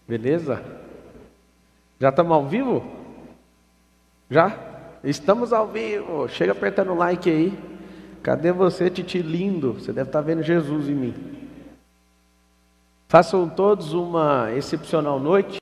Beleza? Já estamos ao vivo? Já? Estamos ao vivo. Chega apertando o like aí. Cadê você, titi lindo? Você deve estar vendo Jesus em mim. Façam todos uma excepcional noite.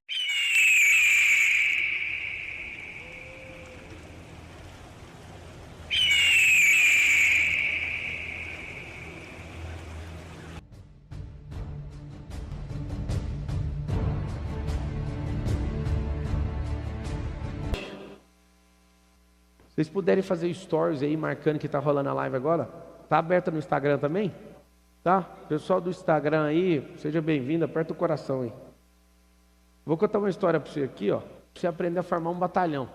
Se vocês puderem fazer stories aí, marcando que está rolando a live agora. Tá aberta no Instagram também? Tá? Pessoal do Instagram aí, seja bem-vindo, aperta o coração aí. Vou contar uma história para você aqui, ó. Pra você aprender a formar um batalhão.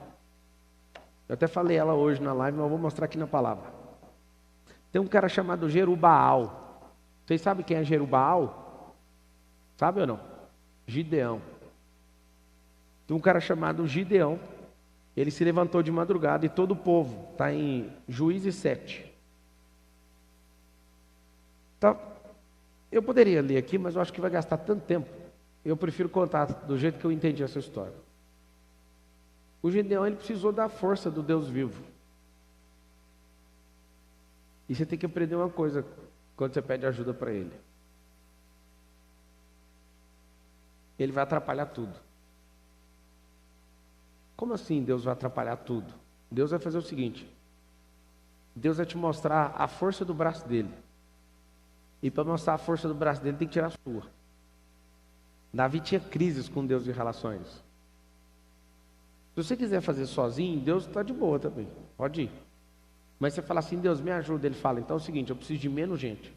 Eu até falei ela hoje na live, mas eu vou mostrar aqui na palavra. Tem um cara chamado Jerubaal. Vocês sabem quem é Jerubaal? Sabe ou não? Gideão. Tem um cara chamado Gideão. Ele se levantou de madrugada e todo o povo, está em Juízes 7. Então, eu poderia ler aqui, mas eu acho que vai gastar tanto tempo. Eu prefiro contar do jeito que eu entendi essa história. O Gideão, ele precisou da força do Deus vivo. E você tem que aprender uma coisa quando você pede ajuda para ele. Ele vai atrapalhar tudo. Como assim Deus vai atrapalhar tudo? Deus vai fazer o seguinte. Deus vai te mostrar a força do braço dele. E para mostrar a força do braço dele, tem que tirar a sua. Davi tinha crises com Deus de relações. Se você quiser fazer sozinho, Deus está de boa também. Pode ir. Mas você fala assim, Deus me ajuda. Ele fala, então é o seguinte, eu preciso de menos gente.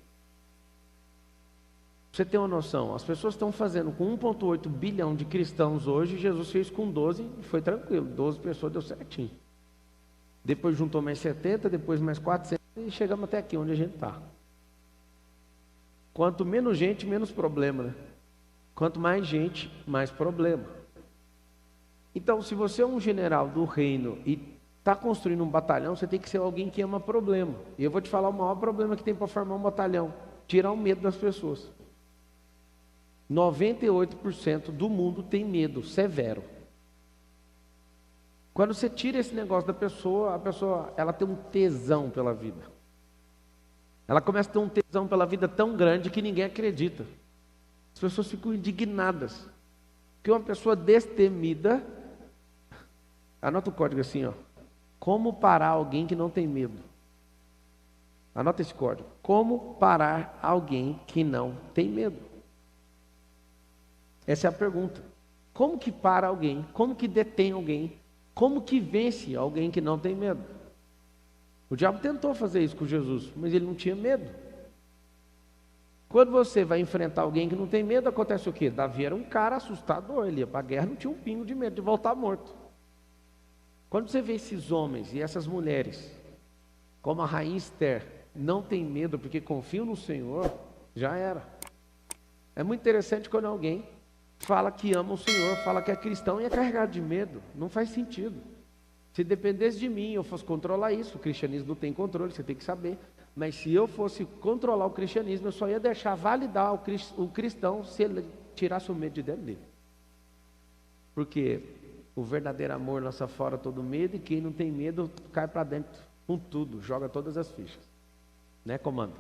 Pra você ter uma noção, as pessoas estão fazendo com 1,8 bilhão de cristãos hoje, Jesus fez com 12 e foi tranquilo, 12 pessoas deu certinho. Depois juntou mais 70, depois mais 400 e chegamos até aqui onde a gente está. Quanto menos gente, menos problema, né? Quanto mais gente, mais problema. Então, se você é um general do reino e está construindo um batalhão, você tem que ser alguém que ama problema. E eu vou te falar o maior problema que tem para formar um batalhão: tirar o medo das pessoas. 98% do mundo tem medo severo. Quando você tira esse negócio da pessoa, a pessoa ela tem um tesão pela vida. Ela começa a ter um tesão pela vida tão grande que ninguém acredita. As pessoas ficam indignadas. Porque uma pessoa destemida, anota o código assim, ó. Como parar alguém que não tem medo? Anota esse código. Como parar alguém que não tem medo? Essa é a pergunta. Como que para alguém? Como que detém alguém? Como que vence alguém que não tem medo? O diabo tentou fazer isso com Jesus, mas ele não tinha medo. Quando você vai enfrentar alguém que não tem medo, acontece o quê? Davi era um cara assustador, ele ia para a guerra, não tinha um pingo de medo de voltar morto. Quando você vê esses homens e essas mulheres, como a rainha Esther, não tem medo porque confiam no Senhor, já era. É muito interessante quando alguém fala que ama o Senhor, fala que é cristão e é carregado de medo. Não faz sentido. Se dependesse de mim, eu fosse controlar isso. O cristianismo não tem controle, você tem que saber. Mas se eu fosse controlar o cristianismo, eu só ia deixar validar o cristão se ele tirasse o medo de dentro dele. Porque o verdadeiro amor lança fora todo medo, e quem não tem medo cai para dentro com tudo, joga todas as fichas. Né, comando?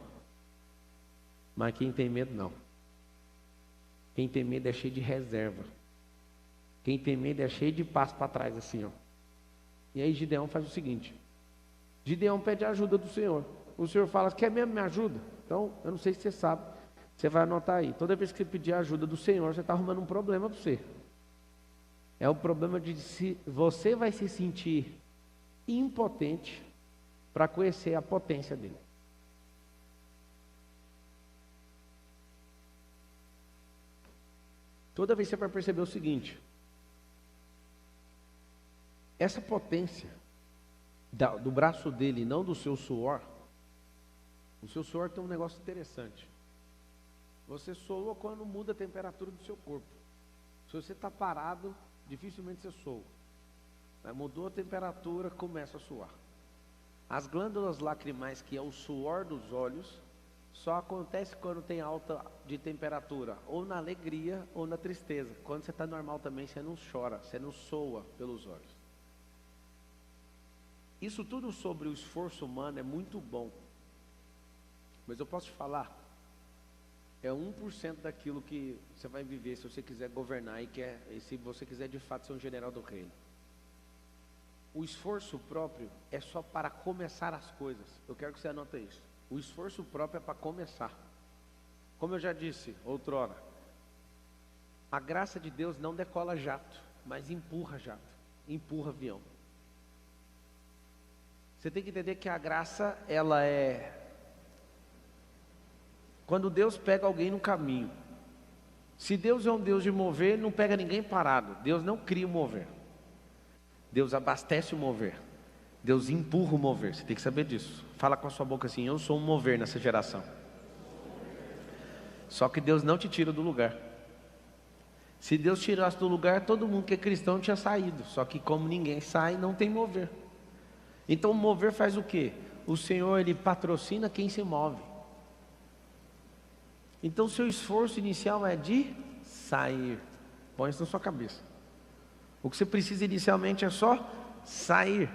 Mas quem tem medo, não. Quem tem medo é cheio de reserva. Quem tem medo é cheio de passo para trás, assim, ó. E aí Gideão faz o seguinte. Gideão pede a ajuda do Senhor. O Senhor fala, quer mesmo me ajuda? Então, eu não sei se você sabe. Você vai anotar aí. Toda vez que você pedir a ajuda do Senhor, você está arrumando um problema para você. É o problema de se você vai se sentir impotente para conhecer a potência dele. Toda vez você vai perceber o seguinte: essa potência do braço dele, não do seu suor. O seu suor tem um negócio interessante. Você soa quando muda a temperatura do seu corpo. Se você está parado, dificilmente você soa. Mas mudou a temperatura, começa a suar. As glândulas lacrimais, que é o suor dos olhos, só acontece quando tem alta de temperatura, ou na alegria ou na tristeza. Quando você está normal também, você não chora, você não soa pelos olhos. Isso tudo sobre o esforço humano é muito bom. Mas eu posso te falar, é 1% daquilo que você vai viver se você quiser governar e se você quiser de fato ser um general do reino. O esforço próprio é só para começar as coisas. Eu quero que você anote isso. O esforço próprio é para começar. Como eu já disse outrora, a graça de Deus não decola jato, mas empurra jato, empurra avião. Você tem que entender que a graça, ela é... Quando Deus pega alguém no caminho. Se Deus é um Deus de mover, Ele não pega ninguém parado. Deus não cria o mover. Deus abastece o mover. Deus empurra o mover. Você tem que saber disso. Fala com a sua boca assim: eu sou um mover nessa geração. Só que Deus não te tira do lugar. Se Deus tirasse do lugar, todo mundo que é cristão tinha saído. Só que como ninguém sai, não tem mover. Então o mover faz o quê? O Senhor, Ele patrocina quem se move. Então o seu esforço inicial é de sair. Põe isso na sua cabeça. O que você precisa inicialmente é só sair.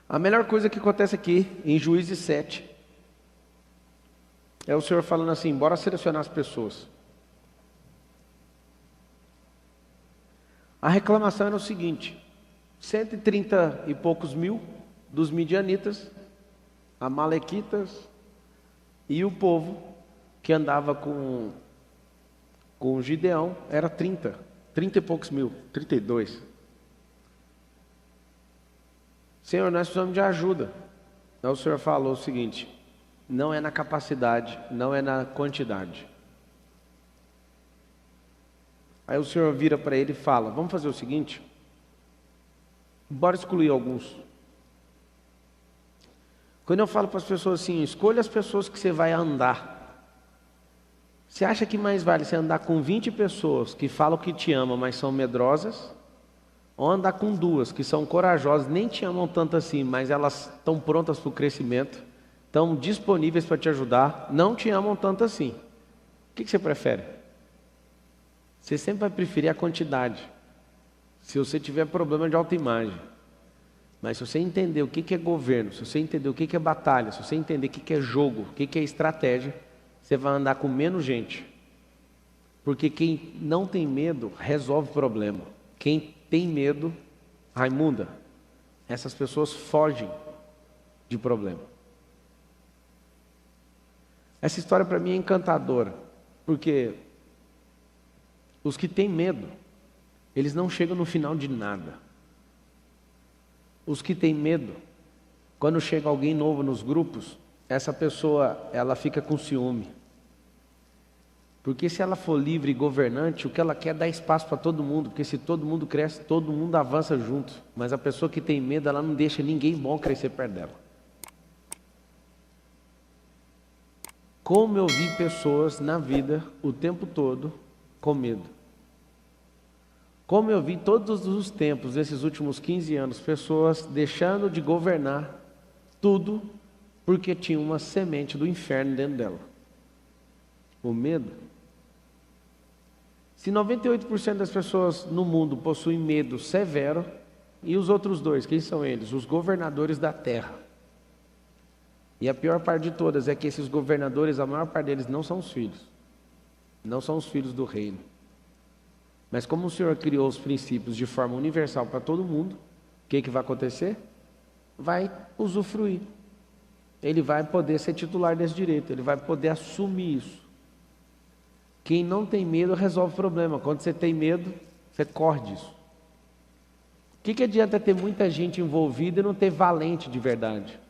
A melhor coisa que acontece aqui, em Juízes 7, é o Senhor falando assim: bora selecionar as pessoas. A reclamação era o seguinte: 130 e poucos mil dos midianitas, amalequitas, e o povo que andava com Gideão era 30 e poucos mil, 32. Senhor, nós precisamos de ajuda. Então o Senhor falou o seguinte: não é na capacidade, não é na quantidade. Aí o Senhor vira para ele e fala: vamos fazer o seguinte, bora excluir alguns. Quando eu falo para as pessoas assim: escolha as pessoas que você vai andar. Você acha que mais vale você andar com 20 pessoas que falam que te amam, mas são medrosas, ou andar com 2 que são corajosas, nem te amam tanto assim, mas elas estão prontas para o crescimento, estão disponíveis para te ajudar, não te amam tanto assim? O que você prefere? Você sempre vai preferir a quantidade, se você tiver problema de autoimagem. Mas se você entender o que é governo, se você entender o que é batalha, se você entender o que é jogo, o que é estratégia, você vai andar com menos gente. Porque quem não tem medo resolve problema. Quem tem medo, Raimunda, essas pessoas fogem de problema. Essa história para mim é encantadora, porque os que têm medo, eles não chegam no final de nada. Os que têm medo, quando chega alguém novo nos grupos, essa pessoa, ela fica com ciúme. Porque se ela for livre e governante, o que ela quer é dar espaço para todo mundo, porque se todo mundo cresce, todo mundo avança junto. Mas a pessoa que tem medo, ela não deixa ninguém bom crescer perto dela. Como eu vi pessoas na vida, o tempo todo, com medo. Como eu vi todos os tempos, desses últimos 15 anos, pessoas deixando de governar tudo, porque tinha uma semente do inferno dentro dela. O medo. Se 98% das pessoas no mundo possuem medo severo, e os outros 2, quem são eles? Os governadores da terra. E a pior parte de todas é que esses governadores, a maior parte deles não são os filhos. Não são os filhos do reino. Mas como o Senhor criou os princípios de forma universal para todo mundo, o que vai acontecer? Vai usufruir. Ele vai poder ser titular desse direito, ele vai poder assumir isso. Quem não tem medo resolve o problema. Quando você tem medo, você corre disso. O que adianta ter muita gente envolvida e não ter valente de verdade?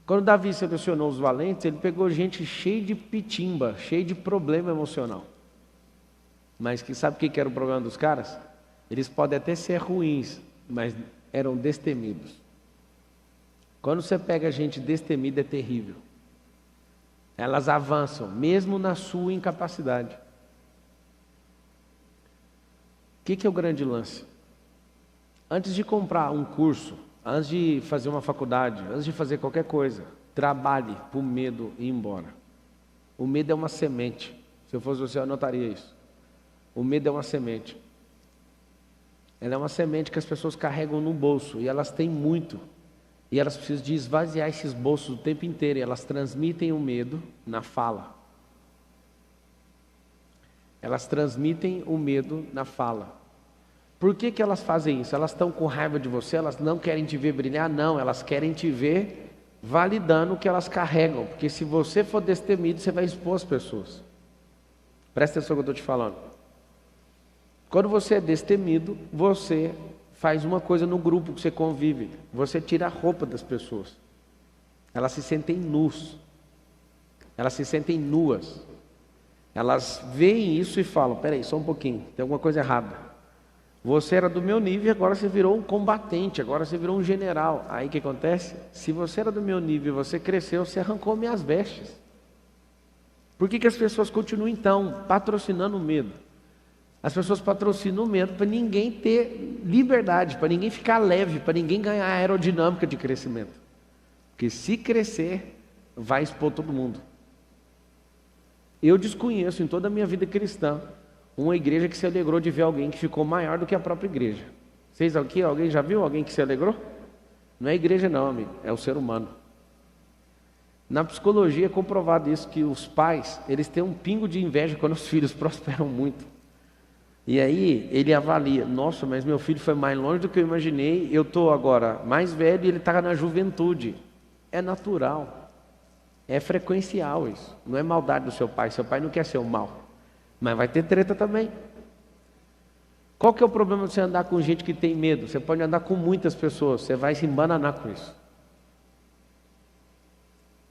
Quando Davi selecionou os valentes, ele pegou gente cheia de pitimba, cheia de problema emocional. Mas que sabe o que era o problema dos caras? Eles podem até ser ruins, mas eram destemidos. Quando você pega gente destemida, é terrível. Elas avançam, mesmo na sua incapacidade. O que é o grande lance? Antes de comprar um curso, antes de fazer uma faculdade, antes de fazer qualquer coisa, trabalhe para o medo ir embora. O medo é uma semente. Se eu fosse você, eu anotaria isso. O medo é uma semente. Ela é uma semente que as pessoas carregam no bolso, e elas têm muito. E elas precisam de esvaziar esses bolsos o tempo inteiro, e elas transmitem o medo na fala. Elas transmitem o medo na fala. Por que elas fazem isso? Elas estão com raiva de você, elas não querem te ver brilhar? Não, elas querem te ver validando o que elas carregam. Porque se você for destemido, você vai expor as pessoas. Presta atenção no que eu estou te falando. Quando você é destemido, você faz uma coisa no grupo que você convive. Você tira a roupa das pessoas. Elas se sentem nus. Elas se sentem nuas. Elas veem isso e falam: peraí, só um pouquinho, tem alguma coisa errada. Você era do meu nível e agora você virou um combatente, agora você virou um general. Aí o que acontece? Se você era do meu nível e você cresceu, você arrancou minhas vestes. Por que as pessoas continuam então patrocinando o medo? As pessoas patrocinam o medo para ninguém ter liberdade, para ninguém ficar leve, para ninguém ganhar a aerodinâmica de crescimento. Porque se crescer, vai expor todo mundo. Eu desconheço em toda a minha vida cristã uma igreja que se alegrou de ver alguém que ficou maior do que a própria igreja. Vocês aqui, alguém já viu alguém que se alegrou? Não é a igreja não, amigo, é o ser humano. Na psicologia é comprovado isso, que os pais, eles têm um pingo de inveja quando os filhos prosperam muito. E aí ele avalia: nossa, mas meu filho foi mais longe do que eu imaginei, eu estou agora mais velho e ele está na juventude. É natural, é frequencial isso, não é maldade do seu pai não quer ser o mal. Mas vai ter treta também. Qual que é o problema de você andar com gente que tem medo? Você pode andar com muitas pessoas, você vai se embananar com isso.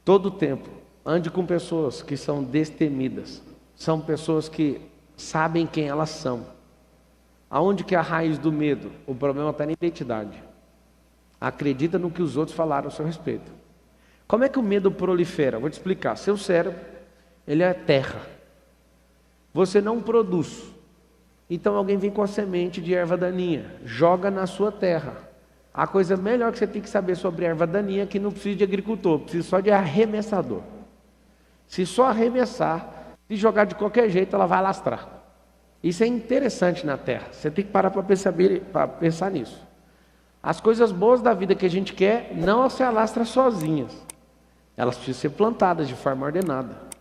Todo o tempo, ande com pessoas que são destemidas. São pessoas que sabem quem elas são. Aonde que é a raiz do medo? O problema está na identidade. Acredita no que os outros falaram a seu respeito. Como é que o medo prolifera? Vou te explicar. Seu cérebro, ele é terra. Você não produz. Então alguém vem com a semente de erva daninha, joga na sua terra. A coisa melhor que você tem que saber sobre erva daninha é que não precisa de agricultor, precisa só de arremessador. Se só arremessar, se jogar de qualquer jeito, ela vai alastrar. Isso é interessante na terra. Você tem que parar para pensar nisso. As coisas boas da vida que a gente quer não se alastram sozinhas. Elas precisam ser plantadas de forma ordenada.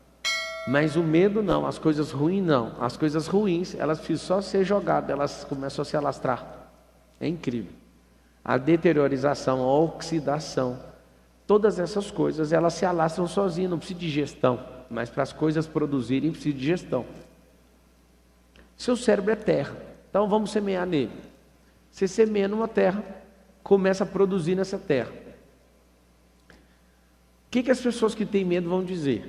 Mas o medo não, as coisas ruins não. As coisas ruins, elas precisam só ser jogadas, elas começam a se alastrar. É incrível. A deteriorização, a oxidação, todas essas coisas, elas se alastram sozinhas, não precisa de gestão. Mas para as coisas produzirem, precisa de gestão. Seu cérebro é terra, então vamos semear nele. Você semeia numa terra, começa a produzir nessa terra. O que as pessoas que têm medo vão dizer?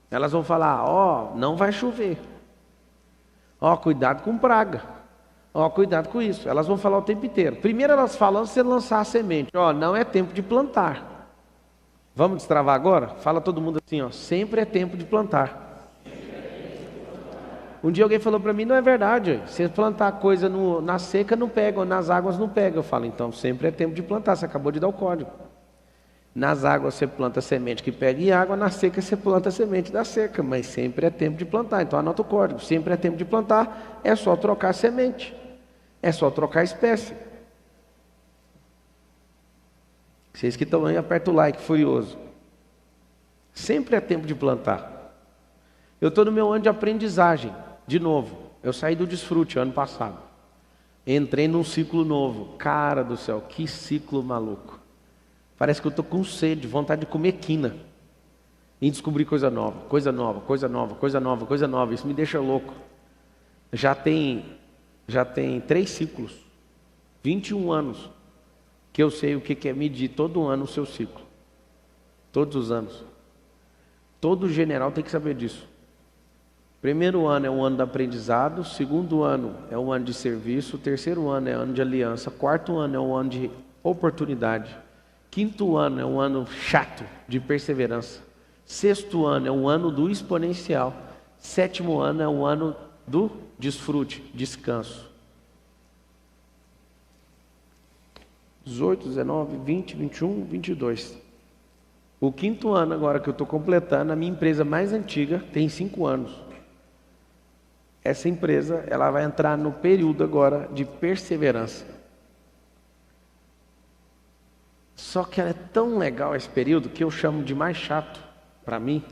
Elas vão falar: ó, não vai chover. Ó, cuidado com praga. Ó, cuidado com isso. Elas vão falar o tempo inteiro. Primeiro elas falam antes de você lançar a semente: ó, não é tempo de plantar. Vamos destravar agora? Fala todo mundo assim, ó: sempre é tempo de plantar. Um dia alguém falou para mim: não é verdade, se plantar coisa na seca não pega, ou nas águas não pega. Eu falo: então sempre é tempo de plantar, você acabou de dar o código. Nas águas você planta semente que pega em água, na seca você planta semente da seca, mas sempre é tempo de plantar. Então anota o código: sempre é tempo de plantar, é só trocar semente, é só trocar espécie. Vocês que estão aí, aperta o like furioso. Sempre é tempo de plantar. Eu estou no meu ano de aprendizagem, de novo. Eu saí do desfrute ano passado, entrei num ciclo novo. Cara do céu, que ciclo maluco. Parece que eu estou com sede, vontade de comer quina. E descobrir coisa nova, coisa nova, coisa nova, coisa nova, coisa nova. Isso me deixa louco. Já tem 3 ciclos, 21 anos, que eu sei o que é medir todo ano o seu ciclo. Todos os anos. Todo general tem que saber disso. Primeiro ano é o ano do aprendizado, segundo ano é o ano de serviço, terceiro ano é o ano de aliança, quarto ano é o ano de oportunidade. Quinto ano é um ano chato, de perseverança. Sexto ano é um ano do exponencial. Sétimo ano é um ano do desfrute, descanso. 18, 19, 20, 21, 22. O 5º ano agora que eu estou completando, a minha empresa mais antiga tem 5 anos. Essa empresa, ela vai entrar no período agora de perseverança. Só que ela é tão legal esse período que eu chamo de mais chato para mim.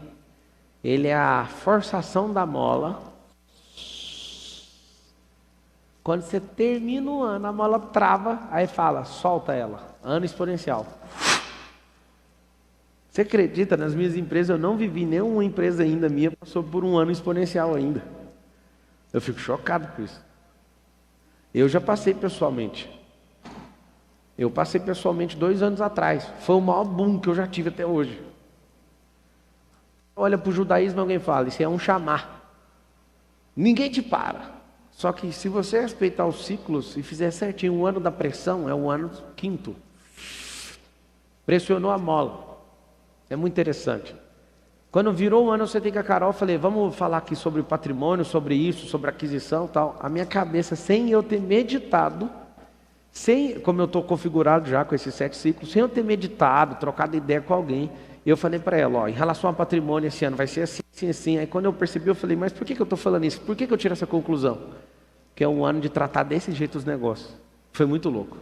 Ele é a forçação da mola. Quando você termina o ano, a mola trava, aí fala, solta ela, ano exponencial. Você acredita, nas minhas empresas, eu não vivi nenhuma empresa ainda minha passou por um ano exponencial ainda. Eu fico chocado com isso. Eu já passei pessoalmente. Eu passei pessoalmente 2 anos atrás. Foi o maior boom que eu já tive até hoje. Olha para o judaísmo, alguém fala, isso é um chamar. Ninguém te para. Só que se você respeitar os ciclos e fizer certinho, o ano da pressão é o ano 5º. Pressionou a mola. É muito interessante. Quando virou o ano, eu sentei com a Carol, falei, vamos falar aqui sobre patrimônio, sobre isso, sobre aquisição e tal. A minha cabeça, sem eu ter meditado, como eu estou configurado já com esses 7 ciclos, sem eu ter meditado, trocado ideia com alguém, eu falei para ela, ó, em relação ao patrimônio esse ano vai ser assim, assim, assim. Aí quando eu percebi, eu falei, mas por que eu estou falando isso? Por que eu tiro essa conclusão? Que é um ano de tratar desse jeito os negócios. Foi muito louco.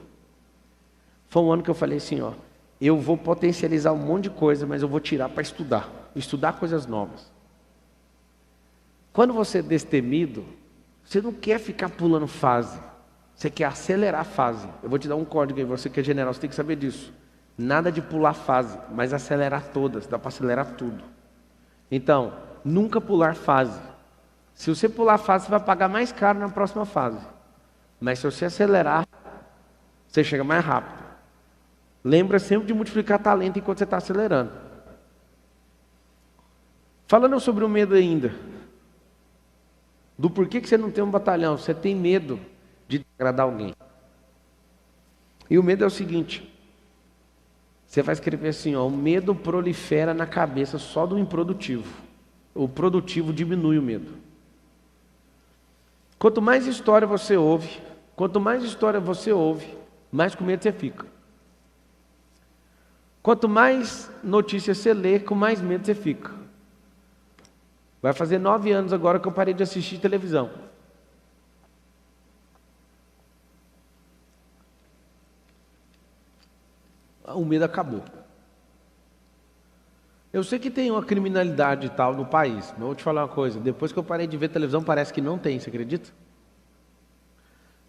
Foi um ano que eu falei assim, ó, eu vou potencializar um monte de coisa, mas eu vou tirar para estudar coisas novas. Quando você é destemido, você não quer ficar pulando fase, você quer acelerar a fase. Eu vou te dar um código aí, você que é general, você tem que saber disso. Nada de pular fase, mas acelerar todas, dá para acelerar tudo. Então, nunca pular fase. Se você pular fase, você vai pagar mais caro na próxima fase. Mas se você acelerar, você chega mais rápido. Lembra sempre de multiplicar talento enquanto você está acelerando. Falando sobre o medo ainda. Do porquê que você não tem um batalhão. Você tem medo de agradar alguém. E o medo é o seguinte. Você vai escrever assim, ó, o medo prolifera na cabeça só do improdutivo. O produtivo diminui o medo. Quanto mais história você ouve, mais com medo você fica. Quanto mais notícias você lê, com mais medo você fica. Vai fazer 9 anos agora que eu parei de assistir televisão. O medo acabou. Eu sei que tem uma criminalidade e tal no país, mas eu vou te falar uma coisa. Depois que eu parei de ver televisão, parece que não tem, você acredita?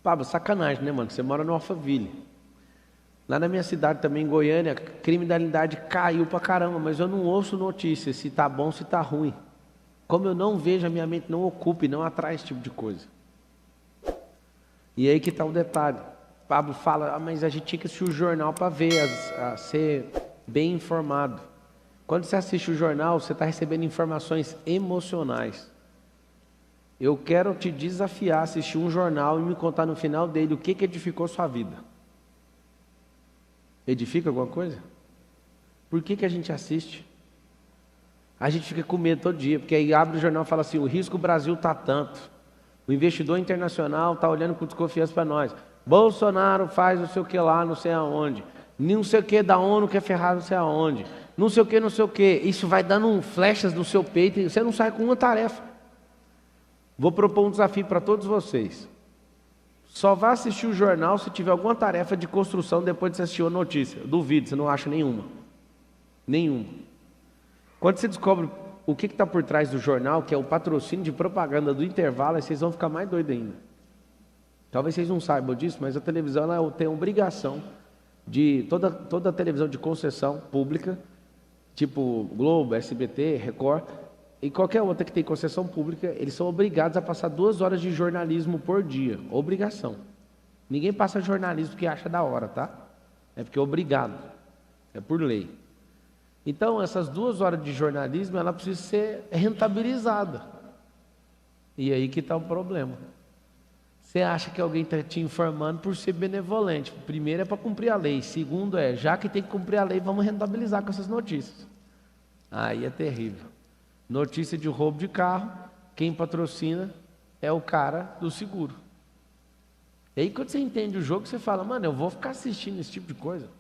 Pablo, sacanagem, né, mano? Você mora no Alphaville. Lá na minha cidade também, em Goiânia, a criminalidade caiu pra caramba, mas eu não ouço notícias se tá bom, se tá ruim. Como eu não vejo, a minha mente não ocupa e não atrai esse tipo de coisa. E aí que tá o detalhe. Pablo fala, mas a gente tinha que assistir o jornal para ver, ser bem informado. Quando você assiste o jornal, você está recebendo informações emocionais. Eu quero te desafiar a assistir um jornal e me contar no final dele o que edificou sua vida. Edifica alguma coisa? Por que a gente assiste? A gente fica com medo todo dia, porque aí abre o jornal e fala assim, o risco Brasil está tanto. O investidor internacional está olhando com desconfiança para nós. Bolsonaro faz não sei o que lá, não sei aonde. Não sei o que da ONU quer ferrar não sei aonde. Não sei o que, não sei o que. Isso vai dando flechas no seu peito e você não sai com uma tarefa. Vou propor um desafio para todos vocês. Só vá assistir o jornal se tiver alguma tarefa de construção depois de você assistir a notícia. Duvido, você não acha nenhuma. Nenhuma. Quando você descobre o que está por trás do jornal, que é o patrocínio de propaganda do intervalo, aí vocês vão ficar mais doidos ainda. Talvez vocês não saibam disso, mas a televisão ela tem a obrigação de toda a televisão de concessão pública, tipo Globo, SBT, Record, e qualquer outra que tem concessão pública, eles são obrigados a passar 2 horas de jornalismo por dia. Obrigação. Ninguém passa jornalismo porque acha da hora, tá? É porque é obrigado. É por lei. Então, essas 2 horas de jornalismo, ela precisa ser rentabilizada. E aí que está o problema. Você acha que alguém está te informando por ser benevolente. Primeiro é para cumprir a lei. Segundo é, já que tem que cumprir a lei, vamos rentabilizar com essas notícias. Aí é terrível. Notícia de roubo de carro, quem patrocina é o cara do seguro. E aí quando você entende o jogo, você fala, mano, eu vou ficar assistindo esse tipo de coisa.